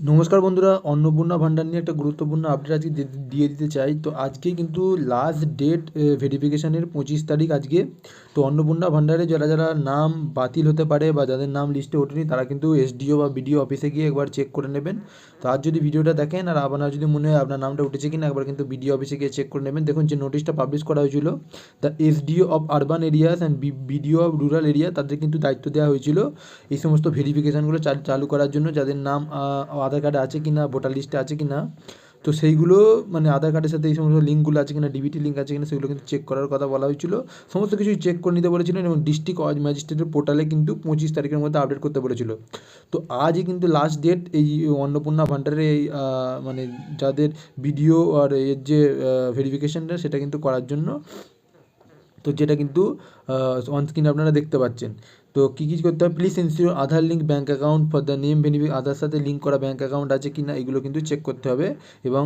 নমস্কার বন্ধুরা, অন্নপূর্ণা ভান্ডার নিয়ে একটা গুরুত্বপূর্ণ আপডেট আজকে দিয়ে দিতে চাই। তো আজকে কিন্তু লাস্ট ডেট ভেরিফিকেশানের 25 তারিখ আজকে। তো অন্নপূর্ণা ভান্ডারে যারা যারা নাম বাতিল হতে পারে বা যাদের নাম লিস্টে ওঠেনি তারা কিন্তু এসডিও বা বিডিও অফিসে গিয়ে একবার চেক করে নেবেন। তো আজ যদি ভিডিওটা দেখেন আর আপনার যদি মনে হয় আপনার নামটা উঠেছে কিনা, একবার কিন্তু বিডিও অফিসে গিয়ে চেক করে নেবেন। দেখুন যে নোটিশটা পাবলিশ করা হয়েছিল, the SDO of urban areas and BDO of rural area, তাদের কিন্তু দায়িত্ব দেওয়া হয়েছিল এই সমস্ত ভেরিফিকেশানগুলো চালু করার জন্য, যাদের নাম আধার কার্ডে আছে কি না, ভোটার লিস্টে আছে কি না। তো সেইগুলো মানে আধার কার্ডের সাথে এই সমস্ত লিঙ্কগুলো আছে কিনা, ডিবিটি লিঙ্ক আছে কিনা, সেগুলো কিন্তু চেক করার কথা বলা হয়েছিল। সমস্ত কিছুই চেক করে নিতে বলেছিলেন এবং ডিস্ট্রিক্ট ম্যাজিস্ট্রেটের পোর্টালে কিন্তু 25 তারিখের মধ্যে আপডেট করতে বলেছিল। তো আজই কিন্তু লাস্ট ডেট এই অন্নপূর্ণা ভান্ডারের এই মানে যাদের ভিডিও আর এর যে ভেরিফিকেশানটা সেটা কিন্তু করার জন্য। তো যেটা কিন্তু অনস্ক্রিনে আপনারা দেখতে পাচ্ছেন। তো কী কী করতে হবে, please ensure Aadhaar link bank account for the name benefit, Aadhaar সাথে লিঙ্ক করা ব্যাঙ্ক অ্যাকাউন্ট আছে কি না এগুলো কিন্তু চেক করতে হবে। এবং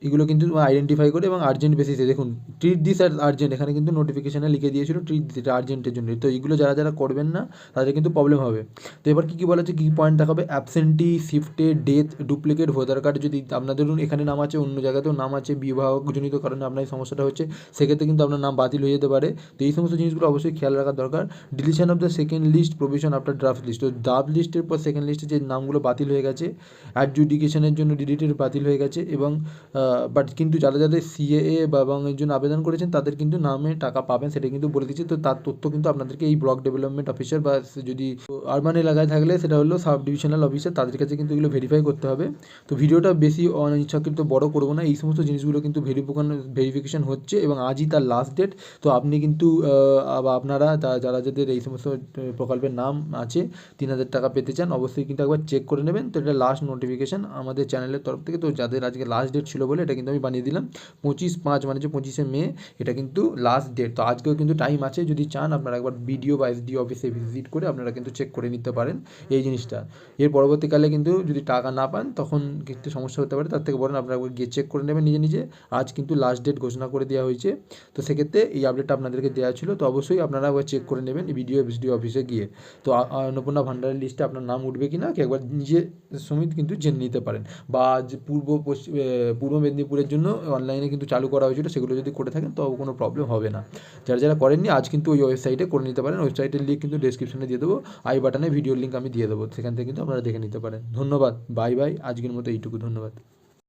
এগুলো কিন্তু আইডেন্টিফাই করে এবং আর্জেন্ট বেসিসে দেখুন, ট্রিট দিস আর আর্জেন্ট, এখানে কিন্তু নোটিফিকেশানে লিখে দিয়েছিল ট্রিট দিস, এটা আর্জেন্টের জন্য। তো এইগুলো যারা যারা করবেন না তাদের কিন্তু প্রবলেম হবে। তো এবার কী কী বলা হচ্ছে, কী পয়েন্ট দেখাবে, অ্যাবসেন্টি, শিফটে, ডেথ, ডুপ্লিকেট ভোটার কার্ড, যদি আপনাদের ধরুন এখানে নাম আছে অন্য জায়গাতেও নাম আছে, বিবাহজনিত কারণে আপনার এই সমস্যাটা হচ্ছে, সেক্ষেত্রে কিন্তু আপনার নাম বাতিল হয়ে যেতে পারে। তো এই সমস্ত জিনিসগুলো অবশ্যই খেয়াল রাখা দরকার। Deletion of the second list, provision after draft list, তো ড্রাফট লিস্টের পর সেকেন্ড লিস্টে যে নামগুলো বাতিল হয়ে গেছে, অ্যাডজুডিকেশনের জন্য ডিলিটেড বাতিল হয়ে গেছে। এবং বাট কিন্তু যারা যাদের সিএএ বা এবং এর জন্য আবেদন করেছেন তাদের কিন্তু নামে টাকা পাবেন, সেটা কিন্তু বলে দিচ্ছে। তো তার তথ্য কিন্তু আপনাদেরকে এই ব্লক ডেভেলপমেন্ট অফিসার বা যদি আরবান এলাকায় থাকলে সেটা হলো সাব ডিভিশনাল অফিসার, তাদের কাছে কিন্তু এগুলো ভেরিফাই করতে হবে। তো ভিডিওটা বেশি অনিচ্ছাকৃত বড় করবো না, এই সমস্ত জিনিসগুলো কিন্তু ভেরিফিকেশন হচ্ছে এবং আজই তার লাস্ট ডেট। তো আপনি কিন্তু আপনারা যারা যাদের এই সমস্ত প্রকল্পের নাম আছে 3,000 টাকা পেতে চান, অবশ্যই কিন্তু একবার চেক করে নেবেন। তো এটা লাস্ট নোটিফিকেশান আমাদের চ্যানেলের তরফ থেকে। তো যাদের আজকে লাস্ট ডেট ছিল বলে এটা কিন্তু আমি বানিয়ে দিলাম 25/5, মানে যে 25শে মে, এটা কিন্তু লাস্ট ডেট। তো আজকেও কিন্তু টাইম আছে, যদি চান আপনারা একবার বিডিও বা এসডিও অফিসে ভিজিট করে আপনারা কিন্তু চেক করে নিতে পারেন এই জিনিসটা। এর পরবর্তীকালে কিন্তু যদি টাকা না পান তখন কিন্তু সমস্যা হতে পারে, তার থেকে বরং আপনারা একবার গিয়ে চেক করে নেবেন নিজে নিজে। আজ কিন্তু লাস্ট ডেট ঘোষণা করে দেওয়া হয়েছে। তো সেক্ষেত্রে এই আপডেটটা আপনাদেরকে দেওয়া ছিল, তো অবশ্যই আপনারা একবার চেক করে নেবেন বিডিও এসডিও অফিসে গিয়ে। তো অন্নপূর্ণা ভান্ডারের লিস্টে আপনার নাম উঠবে কি না কি একবার নিজে সমেত কিন্তু জেনে নিতে পারেন। বা যে পূর্ব মেদিনীপুরের জন্য অনলাইনে কিন্তু চালু করা হয়েছিল, সেগুলো যদি করে থাকেন তো কোনো প্রবলেম হবে না। যারা যারা করেননি আজ কিন্তু ওই ওয়েবসাইটে করে নিতে পারেন। ওয়েবসাইটের লিঙ্ক কিন্তু ডেসক্রিপশনে দিয়ে দেবো, আই বাটনে ভিডিওর লিঙ্ক আমি দিয়ে দেবো, সেখান থেকে কিন্তু আপনারা দেখে নিতে পারেন। ধন্যবাদ, বাই বাই, আজকের মতো এইটুকু, ধন্যবাদ।